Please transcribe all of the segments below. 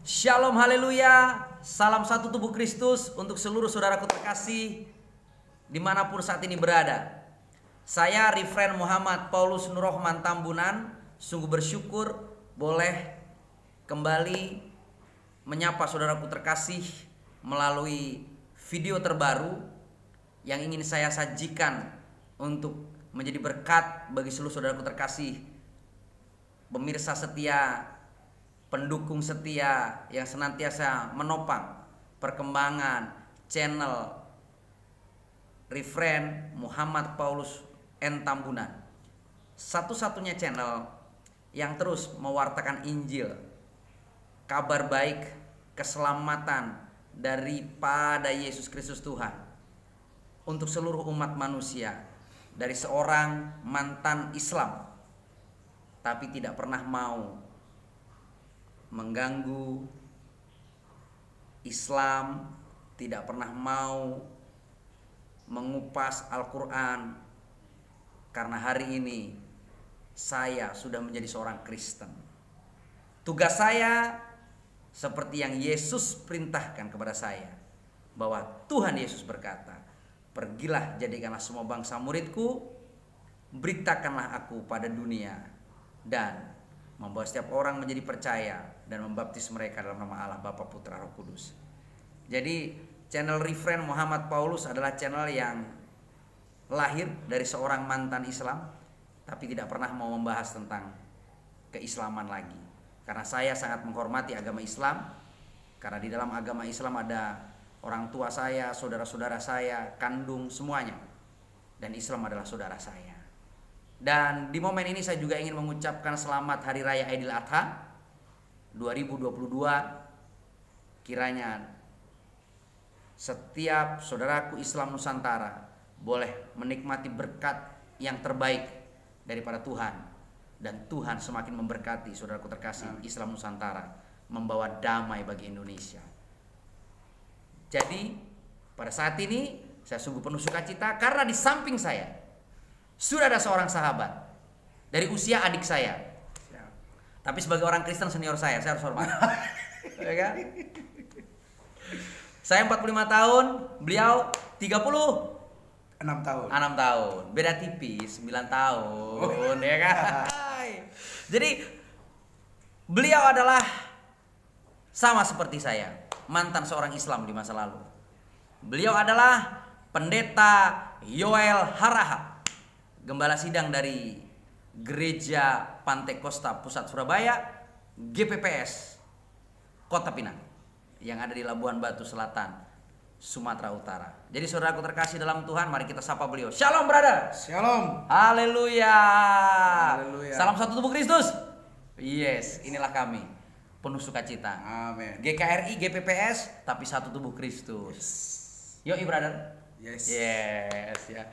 Shalom, haleluya. Salam satu tubuh Kristus untuk seluruh saudaraku terkasih dimanapun saat ini berada. Saya Refren Muhammad Paulus Nurrohman Tambunan sungguh bersyukur boleh kembali menyapa saudaraku terkasih melalui video terbaru yang ingin saya sajikan untuk menjadi berkat bagi seluruh saudaraku terkasih, pemirsa setia, pendukung setia yang senantiasa menopang perkembangan channel Refren Muhammad Paulus N Tambunan, satu-satunya channel yang terus mewartakan Injil, kabar baik, keselamatan daripada Yesus Kristus Tuhan untuk seluruh umat manusia, dari seorang mantan Islam tapi tidak pernah mau mengganggu Islam, tidak pernah mau mengupas Al-Quran, karena hari ini saya sudah menjadi seorang Kristen. Tugas saya seperti yang Yesus perintahkan kepada saya, bahwa Tuhan Yesus berkata, "Pergilah, jadikanlah semua bangsa muridku, beritakanlah aku pada dunia, dan membawa setiap orang menjadi percaya dan membaptis mereka dalam nama Allah Bapa, Putra, Roh Kudus." Jadi channel Refren Muhammad Paulus adalah channel yang lahir dari seorang mantan Islam tapi tidak pernah mau membahas tentang keislaman lagi. Karena saya sangat menghormati agama Islam, karena di dalam agama Islam ada orang tua saya, saudara-saudara saya, kandung, semuanya, dan Islam adalah saudara saya. Dan di momen ini saya juga ingin mengucapkan selamat Hari Raya Idul Adha 2022. Kiranya setiap saudaraku Islam Nusantara boleh menikmati berkat yang terbaik daripada Tuhan, dan Tuhan semakin memberkati saudaraku terkasih Islam Nusantara, membawa damai bagi Indonesia. Jadi pada saat ini saya sungguh penuh sukacita karena di samping saya sudah ada seorang sahabat dari usia adik saya, tapi sebagai orang Kristen senior saya harus hormat. Ya kan? Saya 45 tahun, beliau 36 tahun. 6 tahun. Beda tipis, 9 tahun, ya kan? Jadi beliau adalah sama seperti saya, mantan seorang Islam di masa lalu. Beliau adalah Pendeta Yoel Harahap, Gembala Sidang dari Gereja Pantai Kosta Pusat Surabaya, GPPS Kota Pinang, yang ada di Labuan Batu Selatan, Sumatera Utara. Jadi saudaraku terkasih dalam Tuhan, mari kita sapa beliau. Shalom, brother. Shalom. Haleluya. Haleluya. Salam satu tubuh Kristus. Yes, inilah kami, penuh sukacita. Amin. GKRI, GPPS, tapi satu tubuh Kristus. Yoi, brother. Yes. Yes, ya.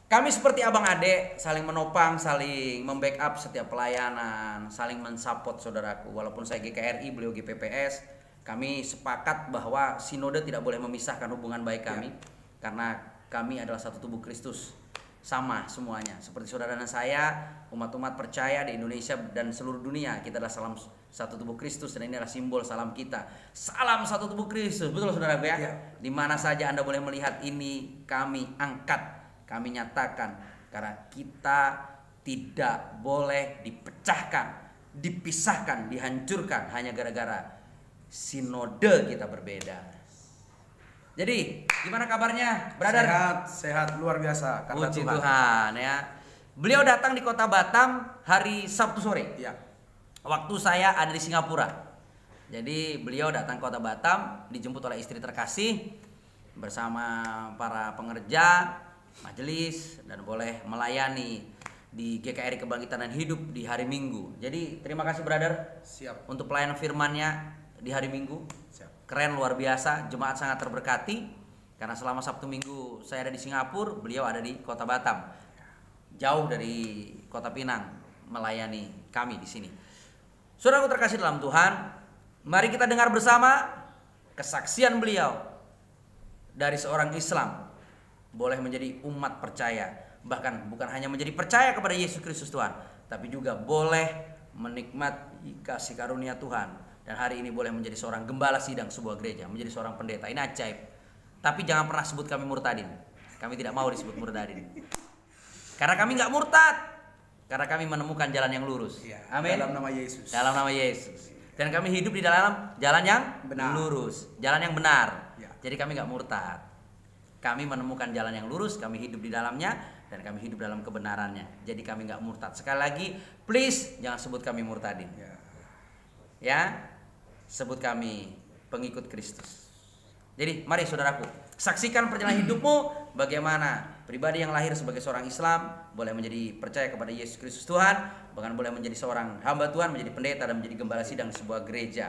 Kami seperti abang adek, saling menopang, saling membackup setiap pelayanan, saling mensupport saudaraku. Walaupun saya GKRI, beliau GPPS, kami sepakat bahwa sinode tidak boleh memisahkan hubungan baik kami, karena kami adalah satu tubuh Kristus, sama semuanya. Seperti saudara dan saya, umat-umat percaya di Indonesia dan seluruh dunia, kita adalah salam satu tubuh Kristus, dan ini adalah simbol salam kita. Salam satu tubuh Kristus, betul saudaraku ya? Di mana saja Anda boleh melihat ini, kami angkat, kami nyatakan, karena kita tidak boleh dipecahkan, dipisahkan, dihancurkan hanya gara-gara sinode kita berbeda. Jadi gimana kabarnya, brother? Sehat, sehat luar biasa. Puji Tuhan ya. Beliau datang di kota Batam hari Sabtu sore. Ya. Waktu saya ada di Singapura. Jadi beliau datang ke kota Batam, dijemput oleh istri terkasih bersama para pengerja majelis, dan boleh melayani di GKRI Kebangkitan dan Hidup di hari Minggu. Jadi terima kasih, brother. Siap. Untuk pelayanan firman-Nya di hari Minggu. Siap. Keren, luar biasa. Jemaat sangat terberkati karena selama Sabtu Minggu saya ada di Singapura, beliau ada di kota Batam, jauh dari kota Pinang, melayani kami di sini. Saudaraku terkasih dalam Tuhan, mari kita dengar bersama kesaksian beliau dari seorang Islam boleh menjadi umat percaya, bahkan bukan hanya menjadi percaya kepada Yesus Kristus Tuhan, tapi juga boleh menikmati kasih karunia Tuhan dan hari ini boleh menjadi seorang gembala sidang sebuah gereja, menjadi seorang pendeta. Ini ajaib. Tapi jangan pernah sebut kami murtadin. Kami tidak mau disebut murtadin. Karena kami nggak murtad. Karena kami menemukan jalan yang lurus. Ya, Amin. dalam nama Yesus. Dalam nama Yesus. Dan kami hidup di dalam jalan yang Benar. lurus, jalan yang benar. Ya. Jadi kami nggak murtad. Kami menemukan jalan yang lurus, kami hidup di dalamnya, dan kami hidup dalam kebenarannya. Jadi kami nggak murtad. Sekali lagi, please jangan sebut kami murtadin. Ya. Ya, sebut kami pengikut Kristus. Jadi mari saudaraku, saksikan perjalanan hidupmu bagaimana pribadi yang lahir sebagai seorang Islam boleh menjadi percaya kepada Yesus Kristus Tuhan, bahkan boleh menjadi seorang hamba Tuhan, menjadi pendeta dan menjadi gembala sidang di sebuah gereja.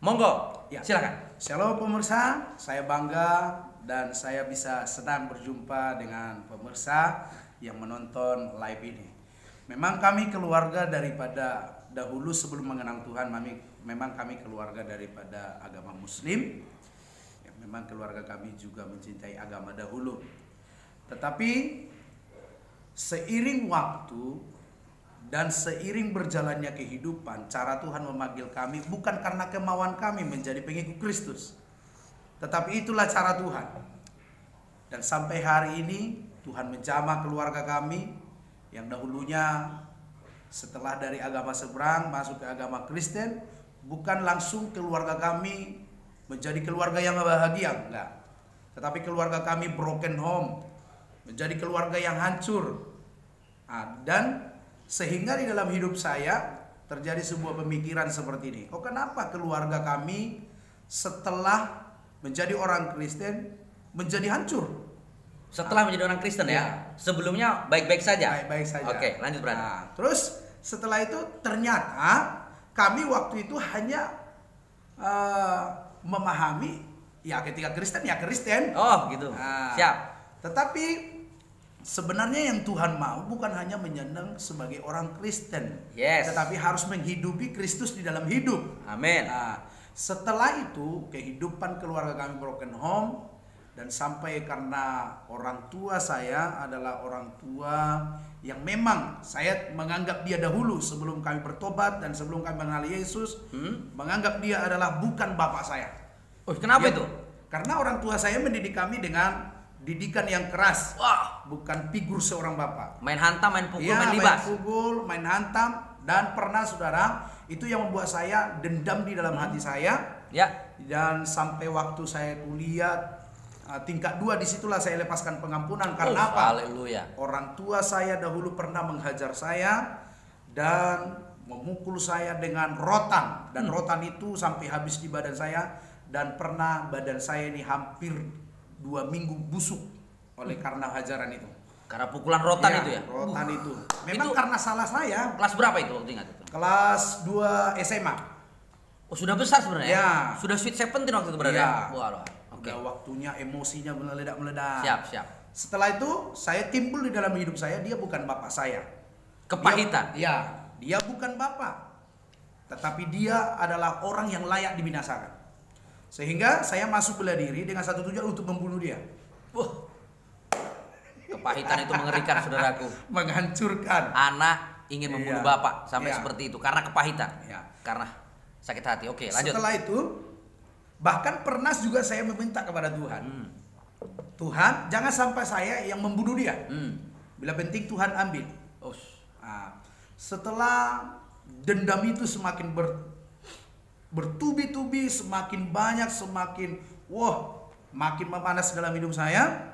Monggo, Ya. silakan. Shalom pemirsa, saya bangga dan saya bisa senang berjumpa dengan pemirsa yang menonton live ini. Memang kami keluarga daripada dahulu sebelum mengenal Tuhan, memang kami keluarga daripada agama Muslim. Ya, memang keluarga kami juga mencintai agama dahulu. Tetapi seiring waktu dan seiring berjalannya kehidupan, cara Tuhan memanggil kami bukan karena kemauan kami menjadi pengikut Kristus, tetapi itulah cara Tuhan. Dan sampai hari ini Tuhan menjamah keluarga kami yang dahulunya setelah dari agama seberang masuk ke agama Kristen, bukan langsung keluarga kami menjadi keluarga yang bahagia, enggak. Tetapi keluarga kami broken home, menjadi keluarga yang hancur. Dan sehingga di dalam hidup saya terjadi sebuah pemikiran seperti ini. Oh, kenapa keluarga kami setelah menjadi orang Kristen menjadi hancur? Setelah menjadi orang Kristen ya, sebelumnya baik-baik saja. Baik-baik saja. Oke, lanjut berarti. Nah, terus setelah itu ternyata kami waktu itu hanya memahami ya ketika Kristen ya Kristen. Oh, gitu. Nah, Siap. Tetapi sebenarnya yang Tuhan mau bukan hanya menyandang sebagai orang Kristen, Yes. tetapi harus menghidupi Kristus di dalam hidup. Amin. Nah, setelah itu kehidupan keluarga kami broken home, dan sampai karena orang tua saya adalah orang tua yang memang saya menganggap dia dahulu sebelum kami bertobat dan sebelum kami mengenal Yesus, menganggap dia adalah bukan bapak saya. Oh, kenapa Ya, itu? Karena orang tua saya mendidik kami dengan didikan yang keras, Wah, bukan figur seorang bapak. main hantam, main pukul, Ya, main libas. main pukul, main hantam, dan pernah saudara, itu yang membuat saya dendam di dalam hati saya. Ya. Dan sampai waktu saya kuliah tingkat 2, disitulah saya lepaskan pengampunan. Karena apa? Haleluya. Orang tua saya dahulu pernah menghajar saya dan memukul saya dengan rotan, dan rotan itu sampai habis di badan saya, dan pernah badan saya ini hampir 2 minggu busuk oleh karena hajaran itu. Karena pukulan rotan itu ya. Rotan itu. Memang Itu karena salah saya. kelas berapa itu waktu ingat itu? Kelas 2 SMA. Oh, sudah besar sebenarnya. Ya. Sudah sweet 17 waktu itu berarti. Ya. Wah, oke. Udah waktunya emosinya meledak-meledak. Siap. Setelah itu saya timbul di dalam hidup saya, dia bukan bapak saya. Kepahitan. Dia bukan bapak. Tetapi dia adalah orang yang layak dibinasakan. Sehingga saya masuk bela diri dengan satu tujuan untuk membunuh dia. Wah. Kepahitan itu mengerikan, saudaraku. Menghancurkan. Anak ingin membunuh Iya. bapak sampai Iya. seperti itu karena kepahitan. Ya. Karena sakit hati. Oke, lanjut. Setelah itu, bahkan pernah juga saya meminta kepada Tuhan. Tuhan, jangan sampai saya yang membunuh dia. Bila penting Tuhan ambil. Nah, setelah dendam itu semakin bertubi-tubi, semakin banyak, makin memanas dalam hidup saya.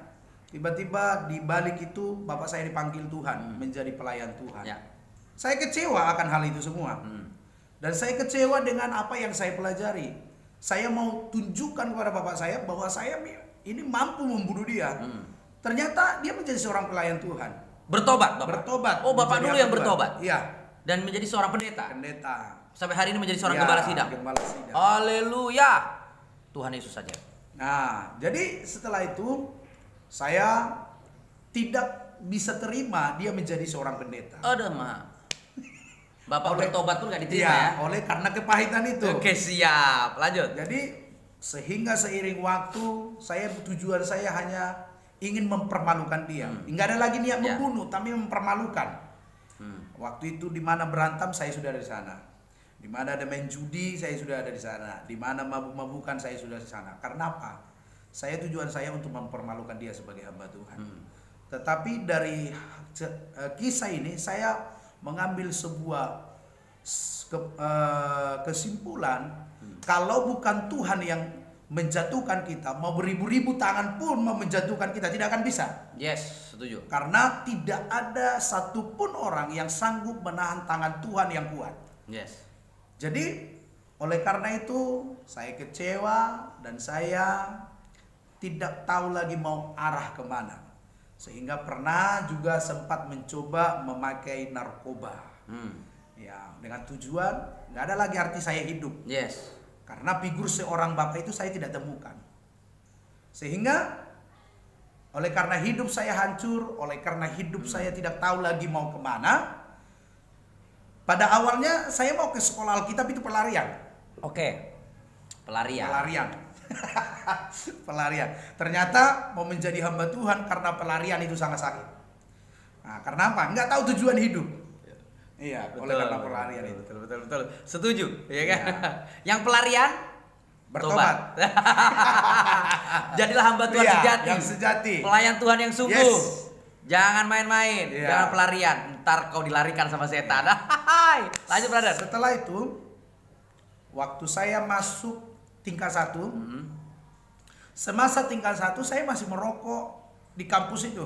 Tiba-tiba di balik itu bapak saya dipanggil Tuhan menjadi pelayan Tuhan. Ya. Saya kecewa akan hal itu semua. Dan saya kecewa dengan apa yang saya pelajari. Saya mau tunjukkan kepada bapak saya bahwa saya ini mampu membunuh dia. Ternyata dia menjadi seorang pelayan Tuhan. Bertobat, Bapak. Bertobat. Oh, Bapak dulu yang bertobat. Iya. Dan menjadi seorang pendeta. Pendeta. Sampai hari ini menjadi seorang Ya, gembala sidang. Gembala sidang. Haleluya. Tuhan Yesus saja. Nah, jadi setelah itu saya tidak bisa terima dia menjadi seorang pendeta. Ada mah. Bapak bertobat pun gak diterima ya. Oleh karena kepahitan itu. Oke, siap. Lanjut. Jadi sehingga seiring waktu tujuan saya hanya ingin mempermalukan dia. Enggak ada lagi niat membunuh, tapi mempermalukan. Waktu itu di mana berantem saya sudah di sana. Di Di mana ada main judi, saya sudah ada di sana. Di mana mabuk-mabukan, saya sudah di sana. Karena apa? Tujuan saya untuk mempermalukan dia sebagai hamba Tuhan. Tetapi dari kisah ini saya mengambil sebuah kesimpulan, kalau bukan Tuhan yang menjatuhkan kita, mau beribu-ribu tangan pun mau menjatuhkan kita, tidak akan bisa. Yes, setuju. Karena tidak ada satupun orang yang sanggup menahan tangan Tuhan yang kuat. Yes. Jadi oleh karena itu saya kecewa dan saya tidak tahu lagi mau arah kemana. Sehingga pernah juga sempat mencoba memakai narkoba. Ya, dengan tujuan nggak ada lagi arti saya hidup. Yes. Karena figur seorang bapak itu saya tidak temukan. Sehingga oleh karena hidup saya hancur, oleh karena hidup saya tidak tahu lagi mau kemana. Pada awalnya saya mau ke sekolah Alkitab itu pelarian. Oke. Pelarian. Pelarian. Ternyata mau menjadi hamba Tuhan karena pelarian itu sangat sakit. Nah, karena apa? Nggak tahu tujuan hidup. Iya, oleh karena pelarian itu. Betul. Setuju, ya kan? Yang pelarian bertobat. Jadilah hamba Tuhan yang sejati. Pelayan Tuhan yang sungguh. Yes. Jangan main-main, jangan pelarian. Ntar kau dilarikan sama setan. Lanjut, brother. Setelah itu, waktu saya masuk tingkat 1, semasa tingkat 1 saya masih merokok di kampus itu.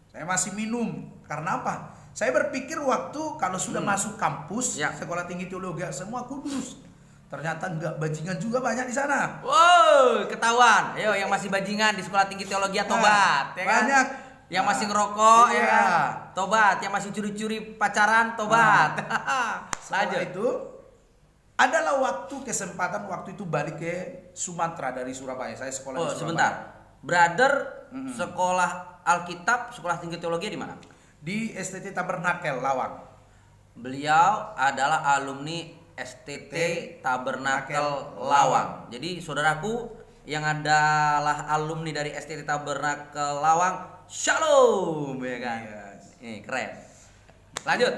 Saya masih minum. Karena apa? Saya berpikir waktu kalau sudah masuk kampus, sekolah tinggi teologi semua kudus. Ternyata enggak, bajingan juga banyak di sana. Wow, ketahuan. Ayo yang masih bajingan di sekolah tinggi teologi tobat, ya kan? Banyak. Yang masih ngerokok, ya kan? Tobat. Yang masih curi-curi pacaran, tobat. Setelah itu adalah kesempatan waktu itu balik ke Sumatera dari Surabaya. Saya sekolah di Surabaya. Sebentar. Brother, sekolah Alkitab, sekolah tinggi teologi di mana? Di STT Tabernakel Lawang. Beliau adalah alumni STT Tabernakel Lawang. Jadi saudaraku yang adalah alumni dari STT Tabernakel Lawang, shalom, ya kan? Ini keren. Lanjut.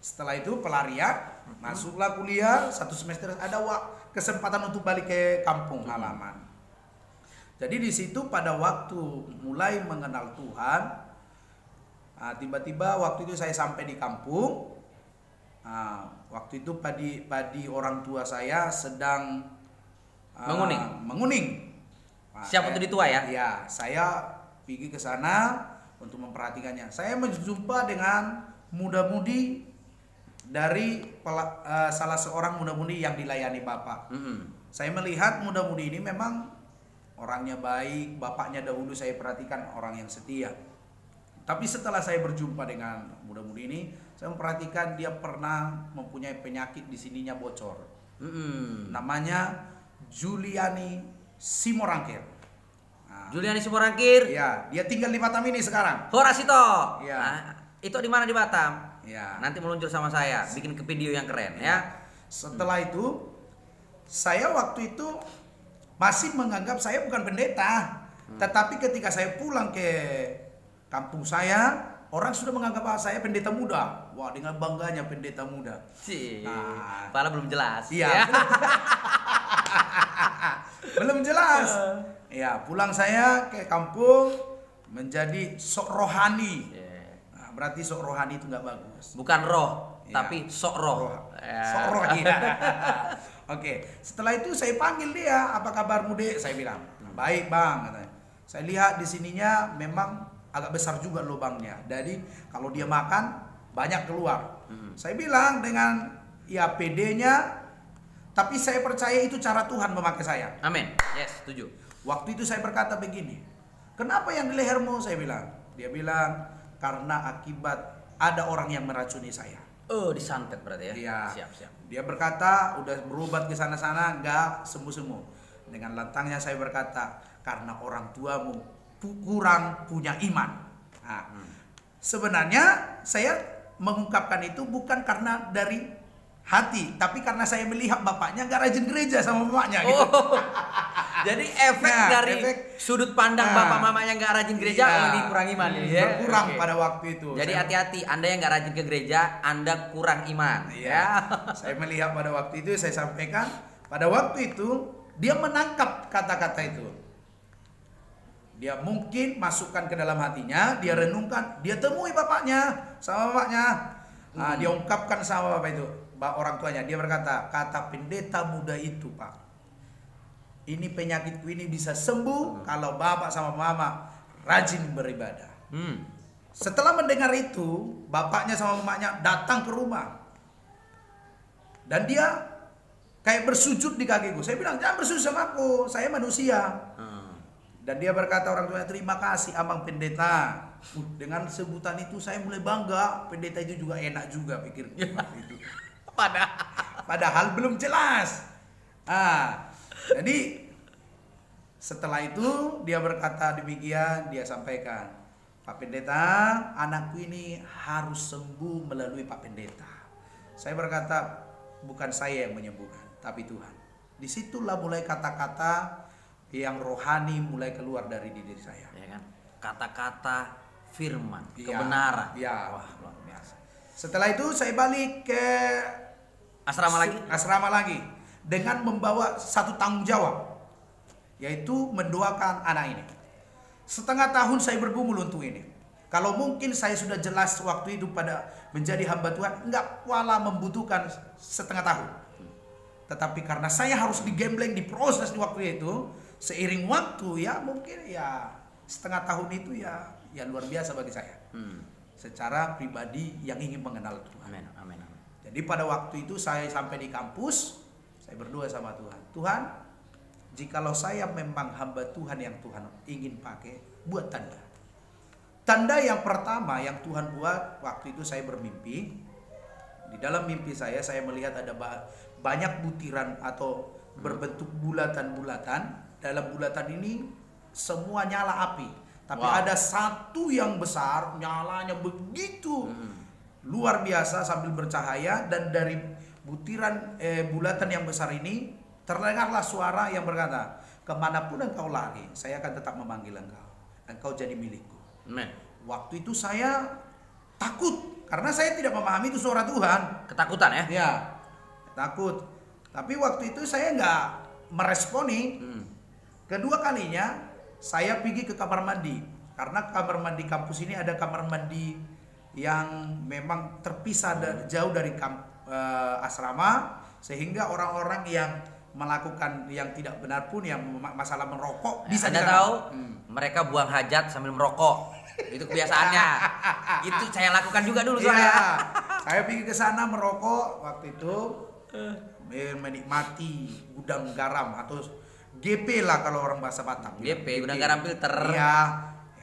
Setelah itu pelarian, masuklah kuliah 1 semester, ada kesempatan untuk balik ke kampung halaman. Jadi di situ pada waktu mulai mengenal Tuhan, tiba-tiba waktu itu saya sampai di kampung. Waktu itu padi orang tua saya sedang menguning. Siapa tuh di tua ya? Iya, saya pergi ke sana untuk memperhatikannya. Saya berjumpa dengan muda-mudi dari salah seorang muda-mudi yang dilayani bapak. Saya melihat muda-mudi ini memang orangnya baik. Bapaknya dahulu saya perhatikan orang yang setia. Tapi setelah saya berjumpa dengan muda-mudi ini, saya memperhatikan dia pernah mempunyai penyakit di sininya bocor. Namanya Juliani Simorangkir. Juliani Simorangkir. Ya, dia tinggal di Batam ini sekarang. Horasito. Ya. Itu di mana di Batam? Ya. Nanti meluncur sama saya, bikin ke video yang keren ya. Setelah itu, saya waktu itu masih menganggap saya bukan pendeta. Tetapi ketika saya pulang ke kampung saya, orang sudah menganggap saya pendeta muda. Wah, dengan bangganya pendeta muda. Padahal belum jelas. Iya. Belum jelas. Ya, pulang saya ke kampung menjadi sok rohani. Berarti sok rohani itu nggak bagus. Bukan roh, tapi sok roh. Sok roh ya. Oke, setelah itu saya panggil dia, apa kabarmu dek? Saya bilang, baik bang. Katanya. Saya lihat di sininya memang agak besar juga lubangnya. Jadi kalau dia makan banyak keluar. Saya bilang dengan ya PD-nya, tapi saya percaya itu cara Tuhan memakai saya. Amin. Yes, setuju. Waktu itu saya berkata begini, kenapa yang di lehermu? Saya bilang. Dia bilang karena akibat ada orang yang meracuni saya. Oh, disantet berarti ya? Iya. Siap. Dia berkata udah berobat ke sana-sana nggak sembuh-sembuh. Dengan lantangnya saya berkata karena orang tuamu kurang punya iman. Sebenarnya saya mengungkapkan itu bukan karena dari hati, tapi karena saya melihat bapaknya nggak rajin gereja sama bapaknya gitu. Jadi efek dari sudut pandang bapak mamanya nggak rajin gereja, oh ini kurang iman ya. Berkurang pada waktu itu. Jadi hati-hati, Anda yang nggak rajin ke gereja, Anda kurang iman. Ya. Saya melihat pada waktu itu, saya sampaikan pada waktu itu dia menangkap kata-kata itu. Dia mungkin masukkan ke dalam hatinya, dia renungkan, dia temui bapaknya, sama bapaknya. Nah, dia ungkapkan sama bapak itu, orang tuanya. Dia berkata, kata pendeta muda itu, Pak, ini penyakitku ini bisa sembuh kalau bapak sama mama rajin beribadah. Setelah mendengar itu, bapaknya sama mamanya datang ke rumah. Dan dia kayak bersujud di kakiku. Saya bilang, jangan bersujud sama aku, saya manusia. Dan dia berkata, orang tuanya, terima kasih abang pendeta. Dengan sebutan itu saya mulai bangga. Pendeta itu juga enak juga pikir itu. Padahal belum jelas. Jadi setelah itu dia berkata demikian, dia sampaikan, Pak Pendeta, anakku ini harus sembuh melalui Pak Pendeta. Saya berkata, bukan saya yang menyembuhkan, tapi Tuhan. Disitulah mulai kata-kata yang rohani mulai keluar dari diri saya. Ya kan? Kata-kata firman, kebenaran. Ya. Wah, luar biasa. Setelah itu saya balik ke asrama lagi dengan membawa satu tanggung jawab, yaitu mendoakan anak ini. Setengah tahun saya bergumul untuk ini. Kalau mungkin saya sudah jelas waktu itu pada menjadi hamba Tuhan, enggak kuala membutuhkan setengah tahun. Tetapi karena saya harus digembleng, diproses di waktu itu, seiring waktu ya mungkin ya setengah tahun itu ya luar biasa bagi saya. Secara pribadi yang ingin mengenal Tuhan. Amin, amin, amin. Jadi pada waktu itu saya sampai di kampus, saya berdoa sama Tuhan. Tuhan, jikalau saya memang hamba Tuhan yang Tuhan ingin pakai, buat tanda. Tanda yang pertama yang Tuhan buat waktu itu saya bermimpi. Di dalam mimpi saya melihat ada banyak butiran atau berbentuk bulatan-bulatan. Dalam bulatan ini semua nyala api. Tapi ada satu yang besar, nyalanya begitu luar biasa sambil bercahaya. Dan dari butiran bulatan yang besar ini terdengarlah suara yang berkata, kemanapun engkau lari, saya akan tetap memanggil engkau. Engkau jadi milikku. Amen. Waktu itu saya takut karena saya tidak memahami itu suara Tuhan. Ketakutan ya? Ya, takut. Tapi waktu itu saya nggak meresponi. Kedua kalinya saya pergi ke kamar mandi, karena kamar mandi kampus ini ada kamar mandi yang memang terpisah jauh dari asrama, sehingga orang-orang yang melakukan yang tidak benar pun, yang masalah merokok bisa. Anda tahu mereka buang hajat sambil merokok, itu kebiasaannya. Itu saya lakukan juga dulu soalnya. Saya pergi ke sana merokok waktu itu, menikmati gudang garam atau GP lah kalau orang bahasa Batak. GP, gudang garam filter. Iya,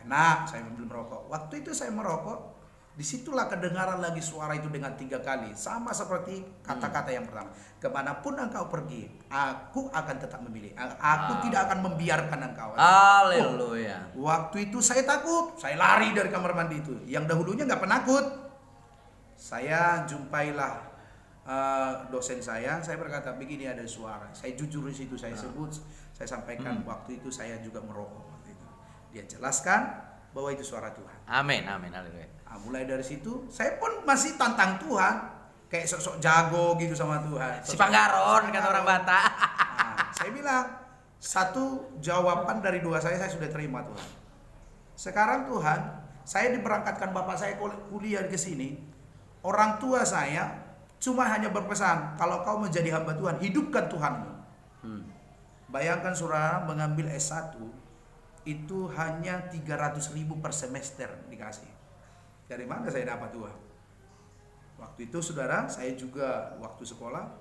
enak. Saya ambil merokok. Waktu itu saya merokok, disitulah kedengaran lagi suara itu dengan 3 kali, sama seperti kata-kata yang pertama. Kemanapun engkau pergi, aku akan tetap memilih. Aku tidak akan membiarkan engkau. Haleluya. Waktu itu saya takut, saya lari dari kamar mandi itu. Yang dahulunya nggak penakut. Saya jumpailah dosen saya berkata begini, ada suara. Saya jujur di situ, saya sebut, saya sampaikan waktu itu saya juga merokok waktu itu. Dia jelaskan bahwa itu suara Tuhan. Amin, amin, haleluya. Nah, mulai dari situ saya pun masih tantang Tuhan, kayak sok-sok jago gitu sama Tuhan. Si Panggaron kata orang Batak. Nah, saya bilang satu jawaban dari doa saya sudah terima Tuhan. Sekarang Tuhan, saya diberangkatkan bapak saya kuliah ke sini. Orang tua saya cuma hanya berpesan, kalau kau menjadi hamba Tuhan, hidupkan Tuhanmu. Bayangkan saudara, mengambil S1 itu hanya 300.000 per semester dikasih. Dari mana saya dapat uang? Waktu itu saudara, saya juga waktu sekolah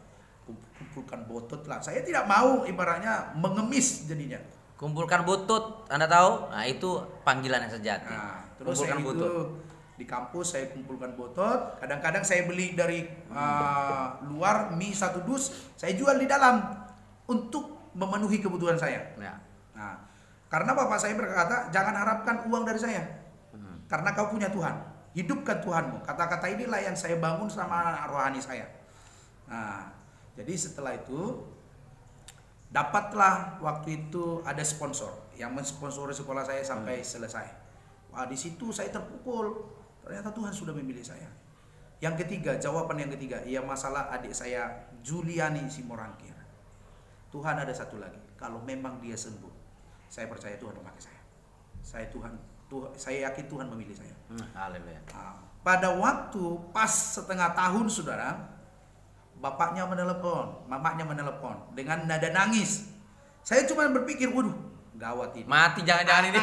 kumpulkan botot lah. Saya tidak mau ibaratnya mengemis jadinya. Kumpulkan butut, Anda tahu? Nah, itu panggilan yang sejati. Nah, terus kumpulkan saya butut. Di kampus saya kumpulkan botot. Kadang-kadang saya beli dari luar mie 1 dus, saya jual di dalam untuk memenuhi kebutuhan saya. Ya. Nah, karena bapak saya berkata, jangan harapkan uang dari saya, karena kau punya Tuhan. Hidupkan Tuhanmu. Kata-kata inilah yang saya bangun sama anak rohani saya. Nah, jadi setelah itu Dapatlah waktu itu ada sponsor yang mensponsori sekolah saya sampai selesai. Wah, di situ saya terpukul. Ternyata Tuhan sudah memilih saya. Yang ketiga, jawaban yang ketiga, ya masalah adik saya Juliani Simorangkir. Tuhan ada satu lagi. Kalau memang dia sembuh, saya percaya Tuhan memakai saya. Saya yakin Tuhan memilih saya. Haleluya. Nah, pada waktu pas setengah tahun, saudara, bapaknya menelepon, mamanya menelepon dengan nada nangis. Saya cuma berpikir, waduh, gawat ini. Mati jangan-jangan ini.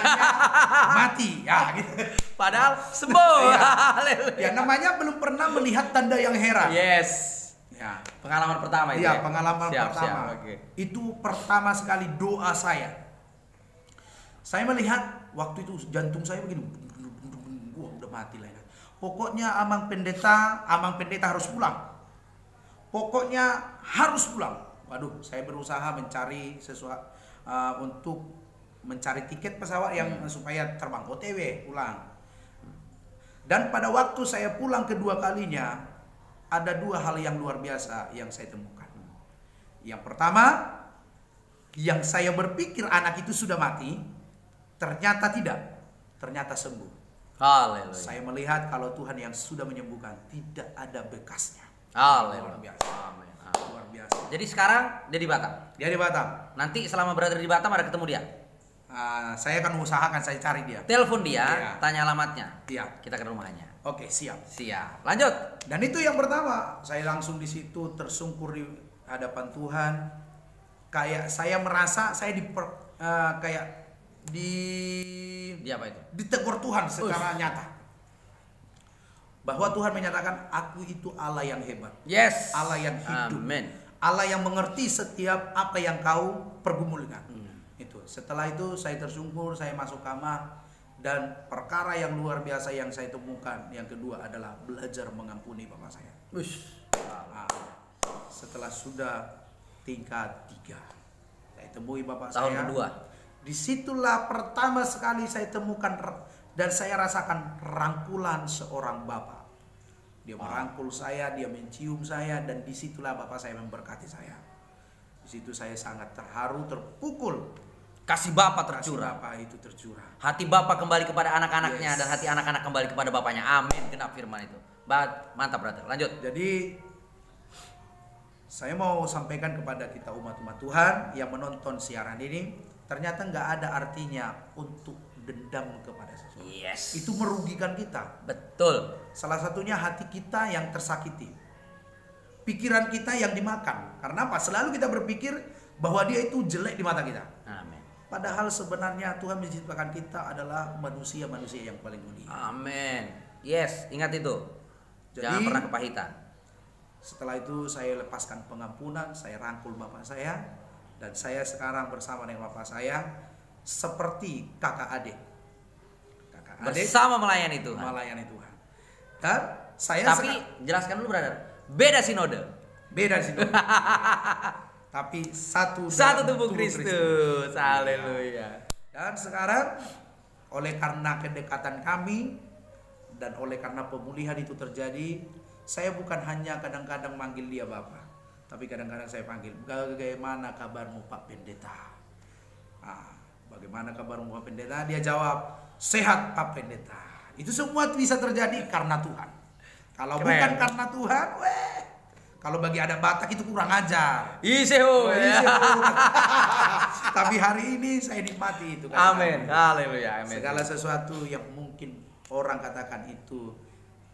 Mati, ya gitu. Padahal sembuh. Ya. Haleluya. Ya namanya belum pernah melihat tanda yang heran. Yes. Ya. Pengalaman pertama itu. Iya, pengalaman Siap, pertama. siap, oke. Itu pertama sekali doa saya. Saya melihat waktu itu jantung saya begini. Wah, udah mati lah. Pokoknya Amang Pendeta harus pulang. Pokoknya harus pulang. Waduh, saya berusaha mencari sesuatu untuk mencari tiket pesawat yang supaya terbang OTW pulang. Dan pada waktu saya pulang kedua kalinya, ada dua hal yang luar biasa yang saya temukan. Yang pertama, yang saya berpikir anak itu sudah mati, ternyata tidak, ternyata sembuh. Haleluya. Saya melihat kalau Tuhan yang sudah menyembuhkan tidak ada bekasnya. Haleluya. Luar biasa. Amin. Luar biasa. Jadi sekarang dia di Batam. Dia di Batam. Nanti selama berada di Batam ada ketemu dia. Saya akan usahakan saya cari dia. Telepon dia, Iya. tanya alamatnya. Iya. Kita ke rumahnya. Oke, siap. Siap. Lanjut. Dan itu yang pertama, saya langsung di situ tersungkur di hadapan Tuhan. Kayak saya merasa saya Dia apa itu? ditegur Tuhan secara nyata. Bahwa Tuhan menyatakan aku itu Allah yang hebat. Yes. Allah yang hidup. Amin. Allah yang mengerti setiap apa yang kau pergumulkan. Itu. Setelah itu saya tersungkur, saya masuk kamar dan perkara yang luar biasa yang saya temukan yang kedua adalah belajar mengampuni bapak saya. Nah, setelah sudah tingkat 3, saya temui bapak Tahun saya. kedua. Disitulah pertama sekali saya temukan dan saya rasakan rangkulan seorang bapak. Dia merangkul saya, dia mencium saya, dan disitulah bapak saya memberkati saya. Di situ saya sangat terharu, terpukul. Kasih Bapak Kasih tercurah. bapak itu tercurah. Hati Bapak kembali kepada anak-anaknya. Yes. Dan hati anak-anak kembali kepada bapaknya. Amin. Genap firman itu. Mantap, brother. Lanjut. Jadi saya mau sampaikan kepada kita umat-umat Tuhan yang menonton siaran ini, ternyata nggak ada artinya untuk dendam kepada seseorang. Yes. Itu merugikan kita. Betul. Salah satunya hati kita yang tersakiti, pikiran kita yang dimakan. Karena apa? Selalu kita berpikir bahwa dia itu jelek di mata kita. Amin. Padahal sebenarnya Tuhan menciptakan kita adalah manusia-manusia yang paling mulia. Amin. Yes, ingat itu. Jangan Jadi, pernah kepahitan. Setelah itu saya lepaskan pengampunan, saya rangkul bapak saya, dan saya sekarang bersama dengan bapak saya seperti kakak adik. Kakak adik Bersama melayani Tuhan. melayani Tuhan. Dan saya Tapi jelaskan dulu, brother. Beda sinode. beda sih. Tapi satu Tubuh Kristus. Haleluya. Dan sekarang oleh karena kedekatan kami dan oleh karena pemulihan itu terjadi, saya bukan hanya kadang-kadang manggil dia Bapak, tapi kadang-kadang saya panggil, bagaimana kabarmu Pak Pendeta? Bagaimana kabarmu Pak Pendeta? Dia jawab, sehat Pak Pendeta. Itu semua bisa terjadi karena Tuhan. Kalau Keren. bukan karena Tuhan, kalau bagi ada Batak itu kurang ajar. Iseho. Tapi hari ini saya nikmati itu. Amin. Haleluya. Amin. Segala sesuatu yang mungkin orang katakan itu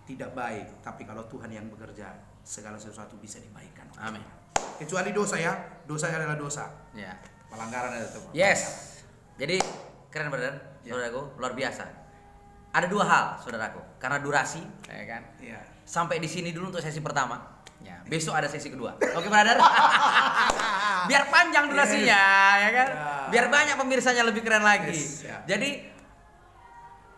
tidak baik, tapi kalau Tuhan yang bekerja, segala sesuatu bisa dibaikkan. Amin. Kecuali dosa ya, dosa adalah dosa. Ya. Pelanggaran adalah itu. Yes. Jadi keren, brother. Saudaraku, luar biasa. Ada 2 hal, saudaraku. Karena durasi, ya kan? Iya. Sampai di sini dulu untuk sesi pertama. Ya, besok ada sesi kedua. Oke, brother. Biar panjang durasinya, ya kan? Ya. Biar banyak pemirsanya lebih keren lagi. Yes, ya. Jadi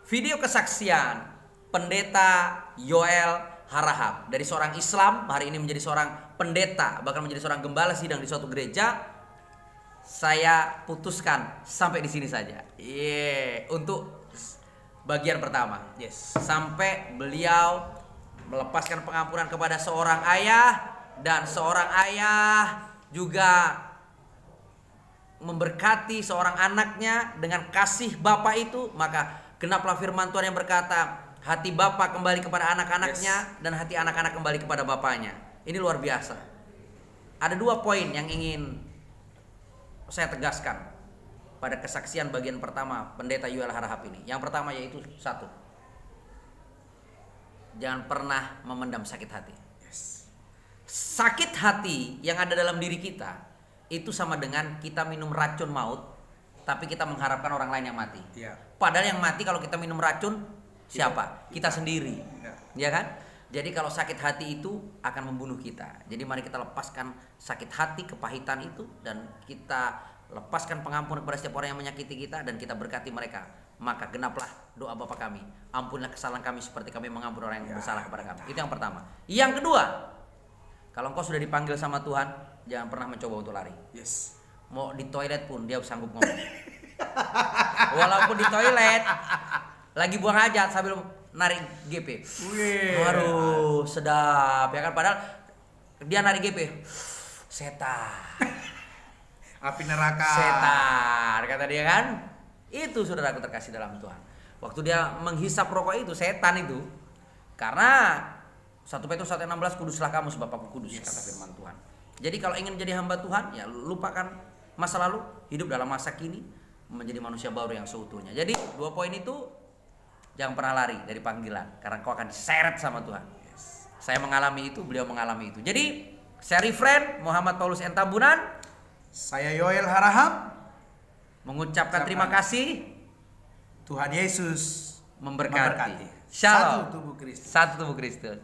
video kesaksian Pendeta Yoel Harahap dari seorang Islam hari ini menjadi seorang pendeta, bahkan menjadi seorang gembala sidang di suatu gereja. Saya putuskan sampai di sini saja. Untuk bagian pertama. Yes. Sampai beliau melepaskan pengampunan kepada seorang ayah, dan seorang ayah juga memberkati seorang anaknya dengan kasih Bapa itu, maka genaplah firman Tuhan yang berkata, hati Bapa kembali kepada anak-anaknya dan hati anak-anak kembali kepada bapaknya. Ini luar biasa. Ada 2 poin yang ingin saya tegaskan pada kesaksian bagian pertama Pendeta Yoel Harahap ini. Yang pertama yaitu 1, jangan pernah memendam sakit hati. Sakit hati yang ada dalam diri kita itu sama dengan kita minum racun maut, tapi kita mengharapkan orang lain yang mati. Padahal yang mati kalau kita minum racun siapa? Kita sendiri. Ya kan? Jadi kalau sakit hati itu akan membunuh kita. Jadi mari kita lepaskan sakit hati, kepahitan itu, dan kita lepaskan pengampunan kepada setiap orang yang menyakiti kita, dan kita berkati mereka. Maka genaplah doa Bapa kami, ampunilah kesalahan kami seperti kami mengampuni orang yang bersalah kepada kami. Itu yang pertama. Yang kedua, kalau engkau sudah dipanggil sama Tuhan, jangan pernah mencoba untuk lari. Mau di toilet pun dia sanggup ngomong. Walaupun di toilet lagi buang hajat sambil narik GP. Waduh, sedap ya kan, padahal dia narik GP. Setan. Api neraka. Setan kata dia kan. Itu saudaraku terkasih dalam Tuhan. Waktu dia menghisap rokok itu, setan itu. Karena 1 Petrus 1:16, kuduslah kamu sebab aku kudus, kata firman Tuhan. Jadi kalau ingin menjadi hamba Tuhan, ya lupakan masa lalu, hidup dalam masa kini, menjadi manusia baru yang seutuhnya. Jadi 2 poin itu, jangan pernah lari dari panggilan, karena kau akan diseret sama Tuhan. Saya mengalami itu, beliau mengalami itu. Jadi saya refrain, Muhammad Paulus N. Tambunan, saya Yoel Harahap, mengucapkan terima kasih. Tuhan Yesus memberkati. Satu Shalom. tubuh Kristus. Satu tubuh Kristus.